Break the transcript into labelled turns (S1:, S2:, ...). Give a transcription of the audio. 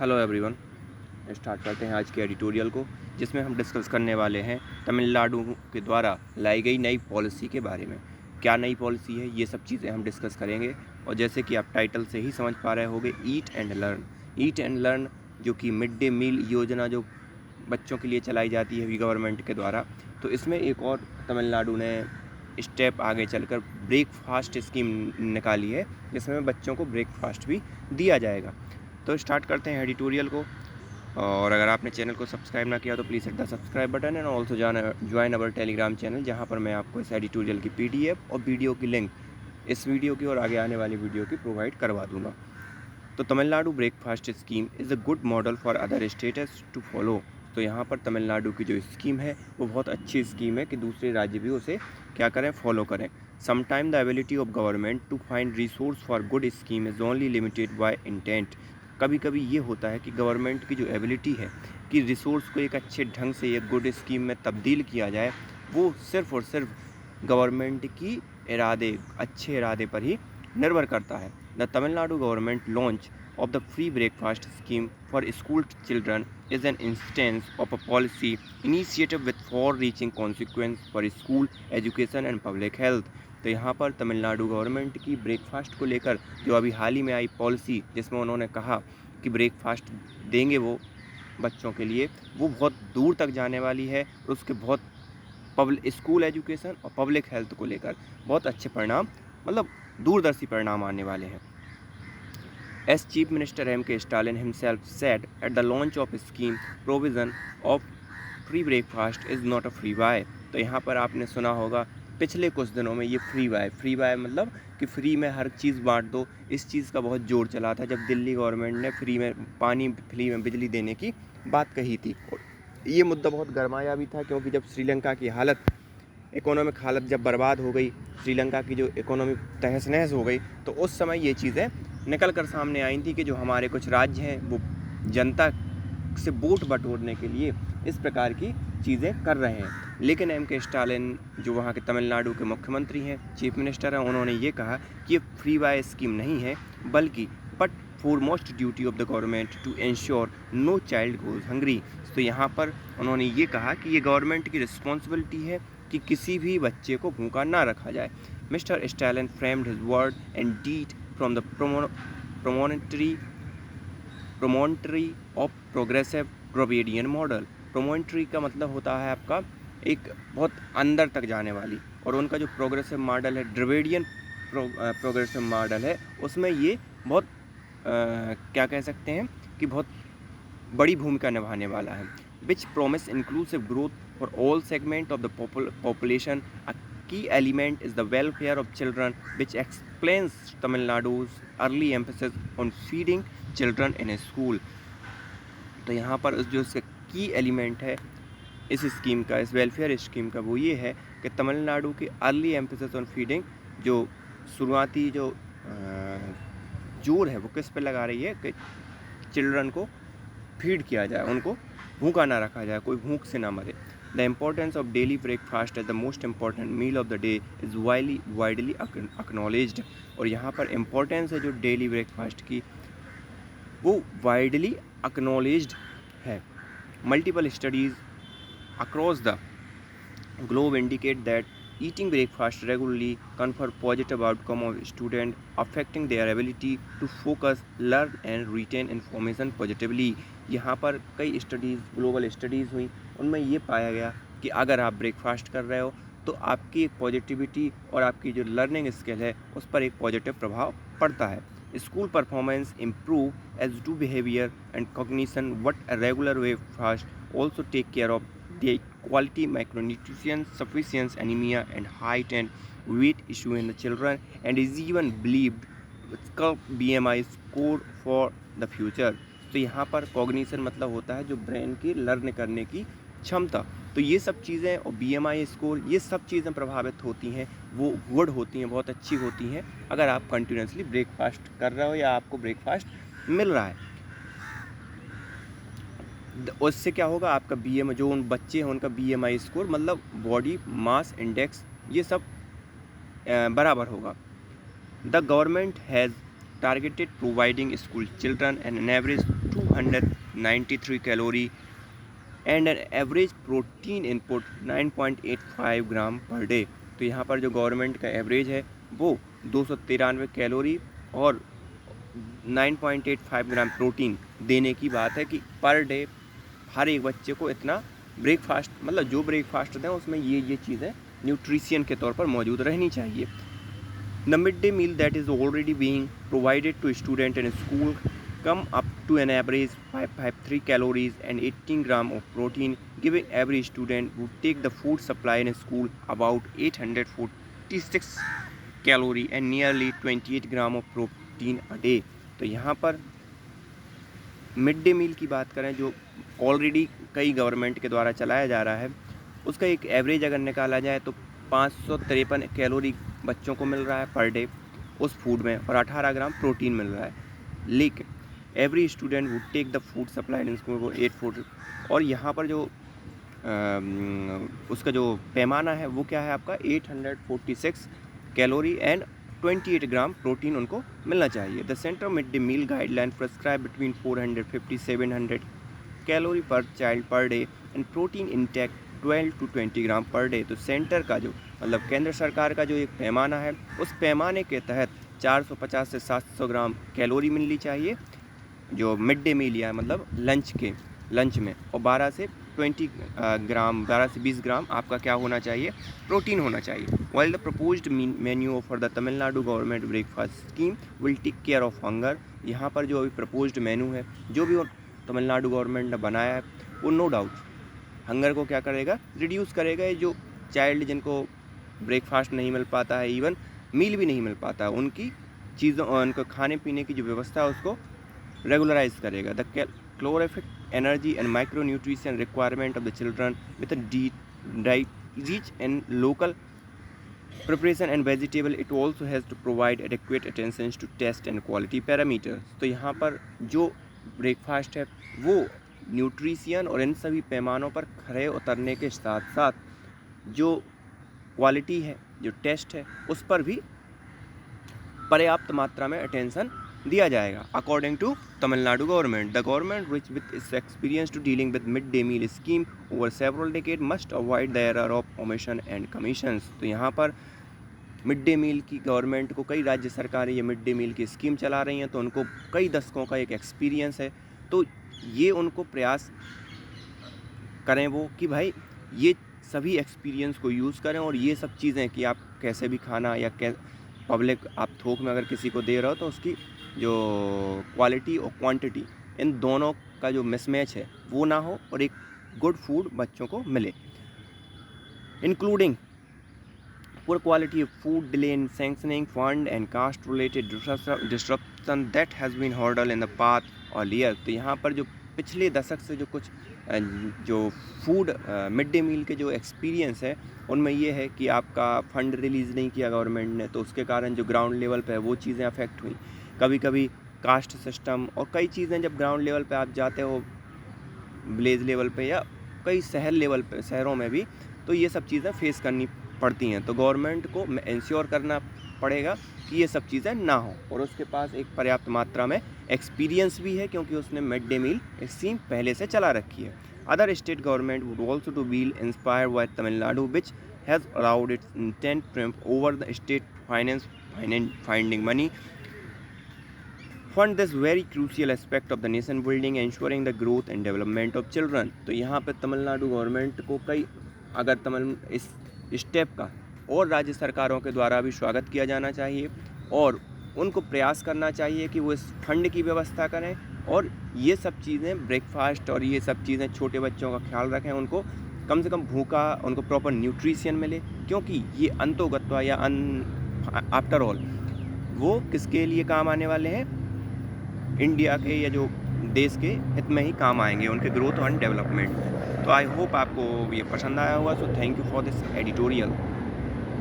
S1: Hello everyone. Start करते हैं आज के एडिटोरियल को, जिसमें हम डिस्कस करने वाले हैं तमिलनाडु के द्वारा लाई गई नई पॉलिसी के बारे में। क्या नई पॉलिसी है, ये सब चीज़ें हम डिस्कस करेंगे। और जैसे कि आप टाइटल से ही समझ पा रहे होंगे, ईट एंड लर्न जो कि मिड डे मील योजना जो बच्चों के लिए चलाई जाती है गवर्नमेंट के द्वारा, तो इसमें एक और तमिलनाडु ने स्टेप आगे चलकर ब्रेकफास्ट स्कीम निकाली है, जिसमें बच्चों को ब्रेकफास्ट भी दिया जाएगा। तो स्टार्ट करते हैं एडिटोरियल को। और अगर आपने चैनल को सब्सक्राइब ना किया तो please hit the subscribe button and also join our Telegram channel, जहां पर मैं आपको इस एडिटोरियल की पीडीएफ और वीडियो की लिंक इस वीडियो की और आगे आने वाली वीडियो की प्रोवाइड करवा दूंगा। तो Tamil Nadu breakfast scheme is a good model for other states to follow. तो यहाँ पर तमिलनाडु की जो स्कीम है वो बहुत अच्छी स्कीम है कि दूसरे राज्य भी उसे क्या करें, फॉलो करें। Sometime the ability of government to find resource for good scheme is only limited by intent. कभी कभी ये होता है कि गवर्नमेंट की जो एबिलिटी है कि रिसोर्स को एक अच्छे ढंग से एक गुड स्कीम में तब्दील किया जाए, वो सिर्फ़ और सिर्फ गवर्नमेंट की अच्छे इरादे पर ही निर्भर करता है। The Tamil Nadu government launch of the free breakfast scheme for school children is an instance of a policy initiative with far-reaching consequences for school education and public health। तो यहाँ पर तमिलनाडु गवर्नमेंट की ब्रेकफास्ट को लेकर जो अभी हाल ही में आई पॉलिसी, जिसमें उन्होंने कहा कि ब्रेकफास्ट देंगे वो बच्चों के लिए, वो बहुत दूर तक जाने वाली है और उसके बहुत स्कूल एजुकेशन और पब्लिक हेल्थ को लेकर बहुत अच्छे परिणाम, मतलब दूरदर्शी परिणाम आने वाले हैं। As Chief Minister M.K. Stalin himself said at the launch of a scheme, provision of free breakfast is not a free buy। तो यहाँ पर आपने सुना होगा पिछले कुछ दिनों में ये फ्री बाय मतलब कि फ्री में हर चीज़ बांट दो, इस चीज़ का बहुत जोर चला था जब दिल्ली गवर्नमेंट ने फ्री में पानी, फ्री में बिजली देने की बात कही थी। और ये मुद्दा बहुत गरमाया भी था, क्योंकि जब श्रीलंका की इकोनॉमिक हालत जब बर्बाद हो गई, श्रीलंका की जो इकोनॉमी तहस नहस हो गई, तो उस समय ये चीज़ें निकल कर सामने आई थी कि जो हमारे कुछ राज्य हैं वो जनता से वोट बटोरने के लिए इस प्रकार की चीज़ें कर रहे हैं। लेकिन M.K. स्टालिन जो वहाँ के तमिलनाडु के मुख्यमंत्री हैं, चीफ मिनिस्टर हैं, उन्होंने ये कहा कि ये फ्री बाय स्कीम नहीं है, बल्कि foremost duty of the government to ensure no child goes hungry. तो यहाँ पर उन्होंने ये कहा कि ये गवर्नमेंट की रिस्पॉन्सिबिलिटी है कि किसी भी बच्चे को भूखा ना रखा जाए। Mister Stalin framed his word and deed from the promontory of progressive Dravidian model. Promontory का मतलब होता है आपका एक बहुत अंदर तक जाने वाली, और उनका जो प्रोग्रेसिव मॉडल है, ड्राविडियन प्रोग्रेसिव मॉडल है, उसमें ये बहुत क्या कह सकते हैं कि बहुत बड़ी भूमिका निभाने वाला है। Which promise inclusive growth for all segment of the population. A key element is the welfare of children, which explains Tamil Nadu's early emphasis on feeding children in a school। तो यहाँ पर जो इसका की एलिमेंट है इस scheme का, इस वेलफेयर स्कीम का, वो ये है कि तमिलनाडु की अर्ली एम्फेसिस ऑन फीडिंग, जो शुरुआती जो जोर है वो किस पे लगा रही है कि चिल्ड्रन को फीड किया जाए, उनको भूखा ना रखा जाए, कोई भूख से ना मरे। The importance of daily breakfast as the most important meal of the day is widely acknowledged। और यहाँ पर इम्पोर्टेंस है जो डेली ब्रेकफास्ट की, वो वाइडली acknowledged है। Multiple studies across the globe indicate that eating breakfast regularly confer positive outcome of student, affecting their ability to focus, learn and retain information positively। यहाँ पर कई स्टडीज़, ग्लोबल स्टडीज़ हुई, उनमें ये पाया गया कि अगर आप ब्रेकफास्ट कर रहे हो तो आपकी एक पॉजिटिविटी और आपकी जो लर्निंग स्किल है उस पर एक पॉजिटिव प्रभाव पड़ता है। School performance improve as to behaviour and cognition. What regular breakfast also take care of the quality micronutrition sufficiency anemia and height and weight issue in the children and is even believed curb BMI score for the future। तो यहाँ पर cognition मतलब होता है जो brain की learn करने की क्षमता। तो ये सब चीज़ें और BMI स्कोर, ये सब चीज़ें प्रभावित होती हैं, वो गुड होती हैं, बहुत अच्छी होती हैं अगर आप कंटिन्यूसली ब्रेकफास्ट कर रहे हो या आपको ब्रेकफास्ट मिल रहा है। उससे क्या होगा, आपका BMI, जो उन बच्चे हैं उनका BMI स्कोर मतलब बॉडी मास इंडेक्स, ये सब बराबर होगा। The government has targeted providing school children an average 293 calorie and an average protein input 9.85 gram per day. तो यहाँ पर जो गवर्नमेंट का एवरेज है वो 293 कैलोरी और 9.85 ग्राम प्रोटीन देने की बात है कि पर डे हर एक बच्चे को इतना ब्रेकफास्ट, मतलब जो ब्रेकफास्ट दें उसमें ये चीज़ें न्यूट्रिशन के तौर पर मौजूद रहनी चाहिए। The mid day meal that is already being provided to student in school come up to an average 553 calories and 18 gram of protein, giving every student who take the food supply in school about 846 calorie and nearly 28 gram of protein a day। तो यहाँ पर mid day मील की बात करें जो already कई government के द्वारा चलाया जा रहा है, उसका एक एवरेज अगर निकाला जाए तो 553 कैलोरी बच्चों को मिल रहा है पर डे उस फूड में और 18 ग्राम प्रोटीन मिल रहा है। लेकिन every student would take the food supply in school को 840 और यहाँ पर जो उसका जो पैमाना है वो क्या है आपका 846 कैलोरी एंड 28 ग्राम प्रोटीन उनको मिलना चाहिए। The centre mid day meal guideline prescribe between 450-700 calorie per child per day and protein intake 12 to 20 gram per day. तो सेंटर का जो मतलब केंद्र सरकार का जो एक पैमाना है उस पैमाने के तहत 450 से 700 ग्राम कैलोरी मिलनी चाहिए जो मिड डे मील या मतलब लंच में और 12 से 20 ग्राम आपका क्या होना चाहिए, प्रोटीन होना चाहिए। While the proposed menu for the Tamil Nadu government breakfast scheme will take care of hunger. यहाँ पर जो अभी प्रपोज्ड मेन्यू है जो भी तमिलनाडु गवर्नमेंट ने बनाया है वो नो डाउट हंगर को क्या करेगा, रिड्यूस करेगा। ये जो चाइल्ड जिनको ब्रेकफास्ट नहीं मिल पाता है, इवन मील भी नहीं मिल पाता है, उनकी चीज़ों उनको खाने पीने की जो व्यवस्था है उसको रेगुलराइज करेगा। The calorific energy and micronutrition requirement of the children with a rich and local preparation and vegetable, it also has to provide adequate attention to test and quality parameters। तो यहाँ पर जो ब्रेकफास्ट है वो nutrition और इन सभी पैमानों पर खरे उतरने के साथ साथ जो क्वालिटी है, जो टेस्ट है, उस पर भी पर्याप्त मात्रा में अटेंशन दिया जाएगा। According to Tamil Nadu government, the government which with its experience to dealing with mid day meal scheme over several decade must avoid the error of omission and commissions. तो यहाँ पर मिड डे मील की गवर्नमेंट को कई राज्य सरकारें ये मिड डे मील की स्कीम चला रही हैं, तो उनको कई दशकों का एक एक्सपीरियंस है। तो ये उनको प्रयास करें वो कि भाई ये सभी एक्सपीरियंस को यूज़ करें और ये सब चीज़ें कि आप कैसे भी खाना या पब्लिक आप थोक में अगर किसी को दे रहे हो तो उसकी जो क्वालिटी और क्वांटिटी इन दोनों का जो मिसमैच है वो ना हो और एक गुड फूड बच्चों को मिले, including poor quality of food, delay in sanctioning fund and cost related disruption that has been hurdle in the past earlier। तो यहाँ पर जो पिछले दशक से जो कुछ जो फूड मिड डे मील के जो एक्सपीरियंस है उनमें ये है कि आपका फंड रिलीज़ नहीं किया गवर्नमेंट ने, तो उसके कारण जो ग्राउंड लेवल पे है वो चीज़ें अफेक्ट हुई। कभी कभी कास्ट सिस्टम और कई चीज़ें जब ग्राउंड लेवल पे आप जाते हो, विलेज लेवल पे या कई शहर लेवल पे, शहरों में भी, तो ये सब चीज़ें फेस करनी पड़ती हैं। तो गवर्नमेंट को इंश्योर करना पड़ेगा कि ये सब चीज़ें ना हो और उसके पास एक पर्याप्त मात्रा में एक्सपीरियंस भी है क्योंकि उसने मिड डे मील स्कीम पहले से चला रखी है। Other state government would also to be inspired by Tamil Nadu which has allowed its intent triumph over the state finding money fund this very crucial aspect of the nation building ensuring the growth and development of children. तो यहाँ पर Tamil Nadu government को कई अगर इस step का और राज्य सरकारों के द्वारा भी स्वागत किया जाना चाहिए और उनको प्रयास करना चाहिए कि वो इस फंड की व्यवस्था करें और ये सब चीज़ें ब्रेकफास्ट और ये सब चीज़ें छोटे बच्चों का ख्याल रखें, उनको कम से कम भूखा, उनको प्रॉपर न्यूट्रिशन मिले, क्योंकि ये अंतोगत्वा या आफ्टर ऑल वो किसके लिए काम आने वाले हैं, इंडिया के या जो देश के हित में ही काम आएंगे, उनके ग्रोथ एंड डेवलपमेंट। तो आई होप आपको ये पसंद आया होगा। So thank you for this editorial.